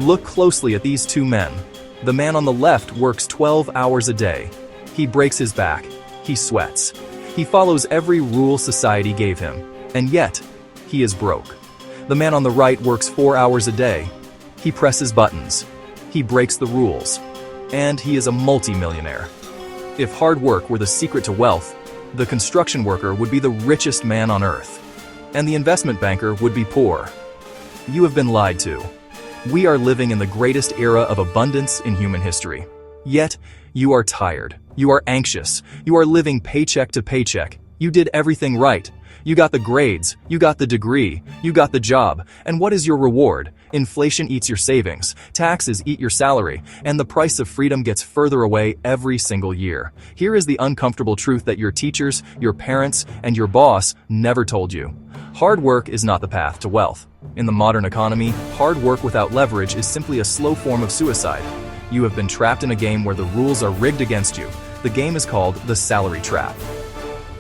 Look closely at these two men. The man on the left works 12 hours a day. He breaks his back. He sweats. He follows every rule society gave him. And yet, he is broke. The man on the right works 4 hours a day. He presses buttons. He breaks the rules. And he is a multi-millionaire. If hard work were the secret to wealth, the construction worker would be the richest man on earth. And the investment banker would be poor. You have been lied to. We are living in the greatest era of abundance in human history. Yet, you are tired. You are anxious. You are living paycheck to paycheck. You did everything right. You got the grades. You got the degree. You got the job. And what is your reward? Inflation eats your savings. Taxes eat your salary. And the price of freedom gets further away every single year. Here is the uncomfortable truth that your teachers, your parents, and your boss never told you. Hard work is not the path to wealth. In the modern economy, hard work without leverage is simply a slow form of suicide. You have been trapped in a game where the rules are rigged against you. The game is called the salary trap.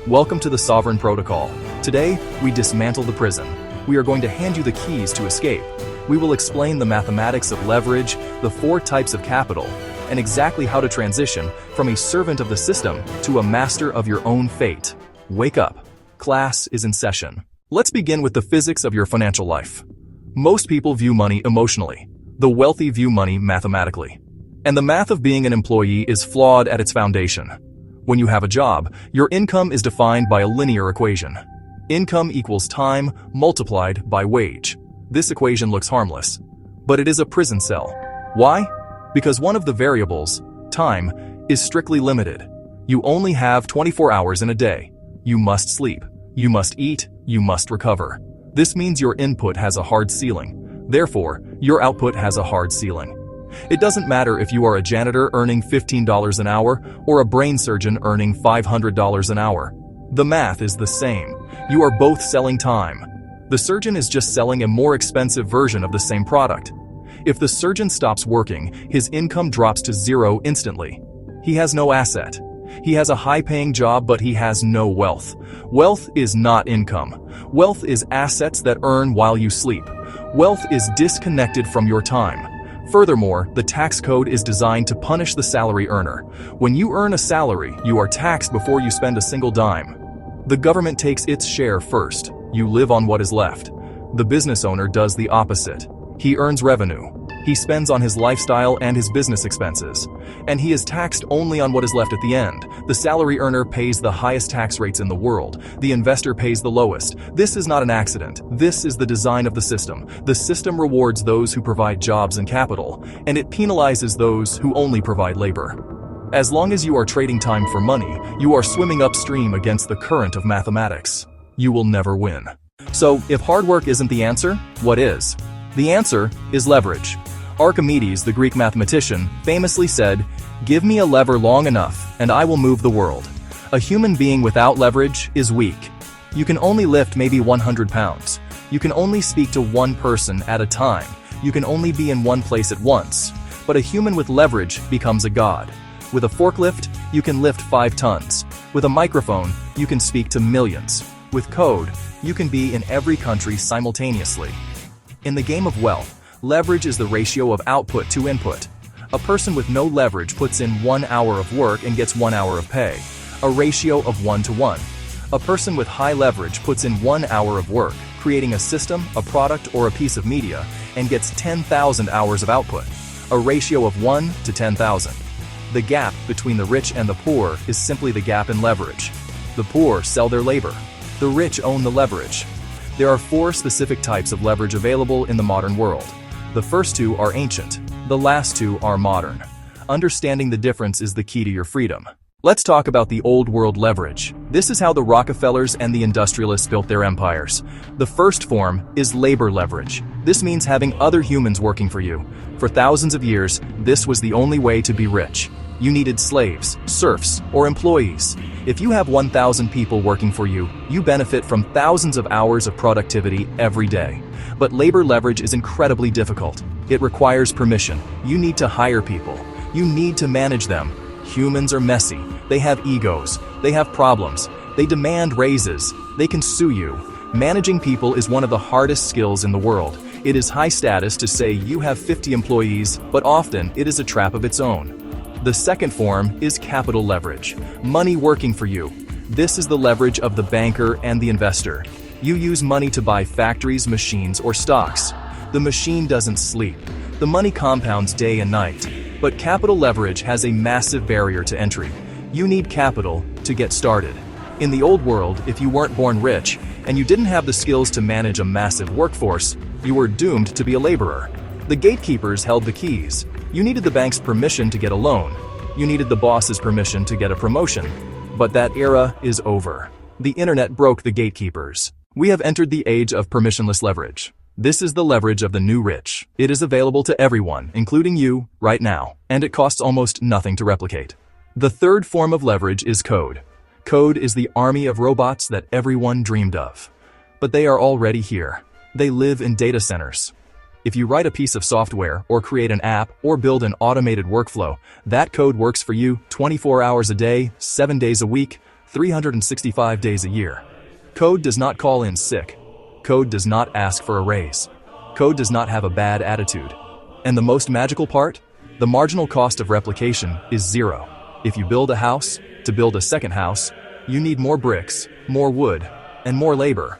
Welcome to the Sovereign Protocol. Today, we dismantle the prison. We are going to hand you the keys to escape. We will explain the mathematics of leverage, the 4 types of capital, and exactly how to transition from a servant of the system to a master of your own fate. Wake up. Class is in session. Let's begin with the physics of your financial life. Most people view money emotionally. The wealthy view money mathematically. And the math of being an employee is flawed at its foundation. When you have a job, your income is defined by a linear equation. Income equals time multiplied by wage. This equation looks harmless, but it is a prison cell. Why? Because one of the variables, time, is strictly limited. You only have 24 hours in a day. You must sleep. You must eat. You must recover. This means your input has a hard ceiling. Therefore, your output has a hard ceiling. It doesn't matter if you are a janitor earning $15 an hour or a brain surgeon earning $500 an hour. The math is the same. You are both selling time. The surgeon is just selling a more expensive version of the same product. If the surgeon stops working, his income drops to zero instantly. He has no asset. He has a high-paying job, but he has no wealth. Wealth is not income. Wealth is assets that earn while you sleep. Wealth is disconnected from your time. Furthermore, the tax code is designed to punish the salary earner. When you earn a salary, you are taxed before you spend a single dime. The government takes its share first. You live on what is left. The business owner does the opposite. He earns revenue. He spends on his lifestyle and his business expenses. And he is taxed only on what is left at the end. The salary earner pays the highest tax rates in the world. The investor pays the lowest. This is not an accident. This is the design of the system. The system rewards those who provide jobs and capital, and it penalizes those who only provide labor. As long as you are trading time for money, you are swimming upstream against the current of mathematics. You will never win. So, if hard work isn't the answer, what is? The answer is leverage. Archimedes, the Greek mathematician, famously said, "Give me a lever long enough, and I will move the world." A human being without leverage is weak. You can only lift maybe 100 pounds. You can only speak to one person at a time. You can only be in one place at once. But a human with leverage becomes a god. With a forklift, you can lift 5 tons. With a microphone, you can speak to millions. With code, you can be in every country simultaneously. In the game of wealth, leverage is the ratio of output to input. A person with no leverage puts in 1 hour of work and gets 1 hour of pay, a ratio of 1 to 1. A person with high leverage puts in 1 hour of work, creating a system, a product, or a piece of media, and gets 10,000 hours of output, a ratio of 1 to 10,000. The gap between the rich and the poor is simply the gap in leverage. The poor sell their labor. The rich own the leverage. There are 4 specific types of leverage available in the modern world. The first 2 are ancient. The last 2 are modern. Understanding the difference is the key to your freedom. Let's talk about the old world leverage. This is how the Rockefellers and the industrialists built their empires. The first form is labor leverage. This means having other humans working for you. For thousands of years, this was the only way to be rich. You needed slaves, serfs, or employees. If you have 1,000 people working for you, you benefit from thousands of hours of productivity every day. But labor leverage is incredibly difficult. It requires permission. You need to hire people. You need to manage them. Humans are messy. They have egos. They have problems. They demand raises. They can sue you. Managing people is one of the hardest skills in the world. It is high status to say you have 50 employees, but often it is a trap of its own. The second form is capital leverage, money working for you. This is the leverage of the banker and the investor. You use money to buy factories, machines, or stocks. The machine doesn't sleep. The money compounds day and night. But capital leverage has a massive barrier to entry. You need capital to get started. In the old world, if you weren't born rich and you didn't have the skills to manage a massive workforce, you were doomed to be a laborer. The gatekeepers held the keys. You needed the bank's permission to get a loan. You needed the boss's permission to get a promotion. But that era is over. The internet broke the gatekeepers. We have entered the age of permissionless leverage. This is the leverage of the new rich. It is available to everyone, including you, right now, and it costs almost nothing to replicate. The third form of leverage is code. Code is the army of robots that everyone dreamed of. But they are already here. They live in data centers. If you write a piece of software or create an app or build an automated workflow, that code works for you 24 hours a day, 7 days a week, 365 days a year. Code does not call in sick. Code does not ask for a raise. Code does not have a bad attitude. And the most magical part? The marginal cost of replication is zero. If you build a house, to build a second house, you need more bricks, more wood, and more labor.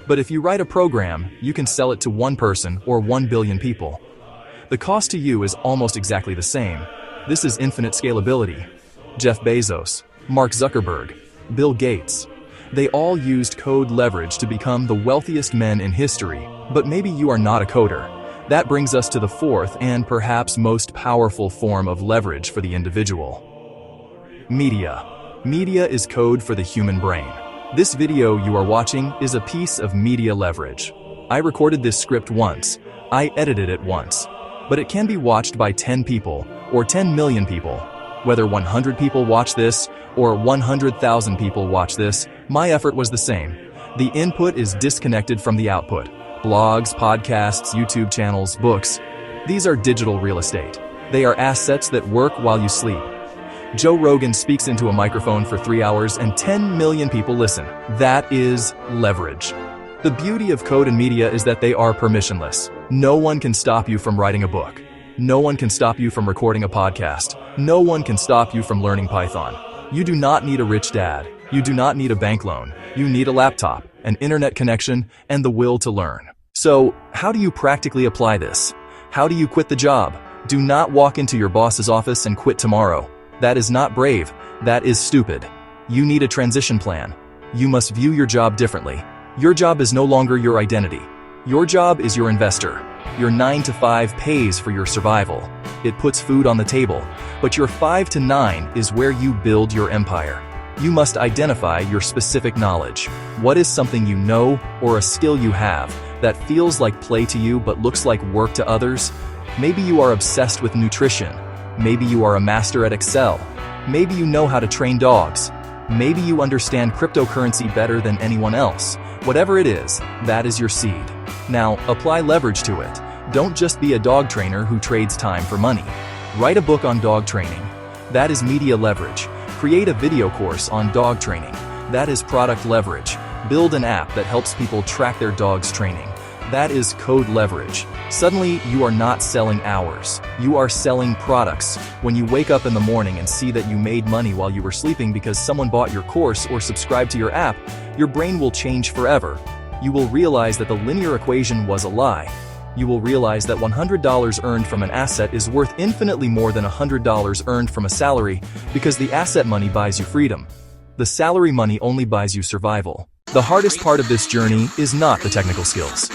But if you write a program, you can sell it to one person or 1 billion people. The cost to you is almost exactly the same. This is infinite scalability. Jeff Bezos, Mark Zuckerberg, Bill Gates. They all used code leverage to become the wealthiest men in history, but maybe you are not a coder. That brings us to the fourth and perhaps most powerful form of leverage for the individual. Media. Media is code for the human brain. This video you are watching is a piece of media leverage. I recorded this script once, I edited it once, but it can be watched by 10 people or 10 million people. Whether 100 people watch this or 100,000 people watch this, my effort was the same. The input is disconnected from the output. Blogs, podcasts, YouTube channels, books. These are digital real estate. They are assets that work while you sleep. Joe Rogan speaks into a microphone for 3 hours and 10 million people listen. That is leverage. The beauty of code and media is that they are permissionless. No one can stop you from writing a book. No one can stop you from recording a podcast. No one can stop you from learning Python. You do not need a rich dad. You do not need a bank loan. You need a laptop, an internet connection, and the will to learn. So, how do you practically apply this? How do you quit the job? Do not walk into your boss's office and quit tomorrow. That is not brave. That is stupid. You need a transition plan. You must view your job differently. Your job is no longer your identity. Your job is your investor. Your 9 to 5 pays for your survival. It puts food on the table. But your 5 to 9 is where you build your empire. You must identify your specific knowledge. What is something you know or a skill you have that feels like play to you but looks like work to others? Maybe you are obsessed with nutrition. Maybe you are a master at Excel. Maybe you know how to train dogs. Maybe you understand cryptocurrency better than anyone else. Whatever it is, that is your seed. Now, apply leverage to it. Don't just be a dog trainer who trades time for money. Write a book on dog training. That is media leverage. Create a video course on dog training. That is product leverage. Build an app that helps people track their dog's training. That is code leverage. Suddenly, you are not selling hours. You are selling products. When you wake up in the morning and see that you made money while you were sleeping because someone bought your course or subscribed to your app, your brain will change forever. You will realize that the linear equation was a lie. You will realize that $100 earned from an asset is worth infinitely more than $100 earned from a salary because the asset money buys you freedom. The salary money only buys you survival. The hardest part of this journey is not the technical skills.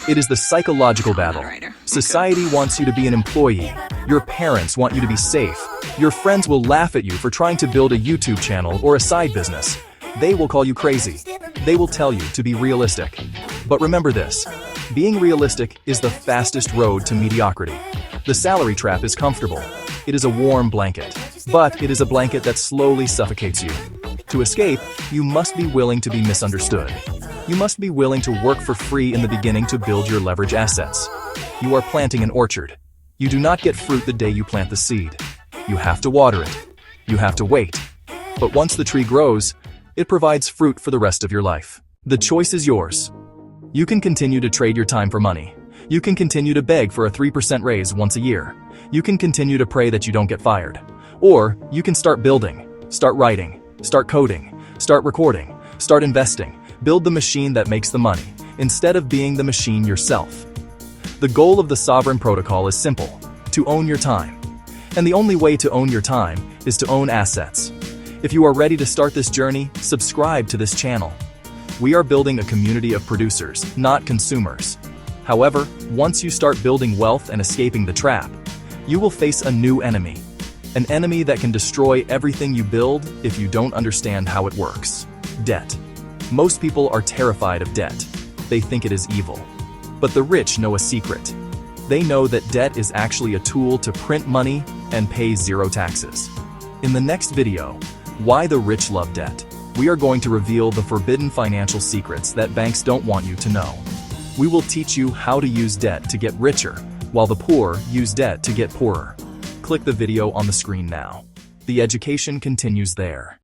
It is the psychological battle. Society wants you to be an employee. Your parents want you to be safe. Your friends will laugh at you for trying to build a YouTube channel or a side business. They will call you crazy. They will tell you to be realistic. But remember this, being realistic is the fastest road to mediocrity. The salary trap is comfortable. It is a warm blanket, but it is a blanket that slowly suffocates you. To escape, you must be willing to be misunderstood. You must be willing to work for free in the beginning to build your leverage assets. You are planting an orchard. You do not get fruit the day you plant the seed. You have to water it. You have to wait. But once the tree grows, it provides fruit for the rest of your life. The choice is yours. You can continue to trade your time for money. You can continue to beg for a 3% raise once a year. You can continue to pray that you don't get fired. Or you can start building, start writing, start coding, start recording, start investing, build the machine that makes the money, instead of being the machine yourself. The goal of the Sovereign Protocol is simple: to own your time. And the only way to own your time is to own assets. If you are ready to start this journey, subscribe to this channel. We are building a community of producers, not consumers. However, once you start building wealth and escaping the trap, you will face a new enemy. An enemy that can destroy everything you build if you don't understand how it works. Debt. Most people are terrified of debt. They think it is evil. But the rich know a secret. They know that debt is actually a tool to print money and pay zero taxes. In the next video, why the rich love debt, we are going to reveal the forbidden financial secrets that banks don't want you to know. We will teach you how to use debt to get richer, while the poor use debt to get poorer. Click the video on the screen now. The education continues there.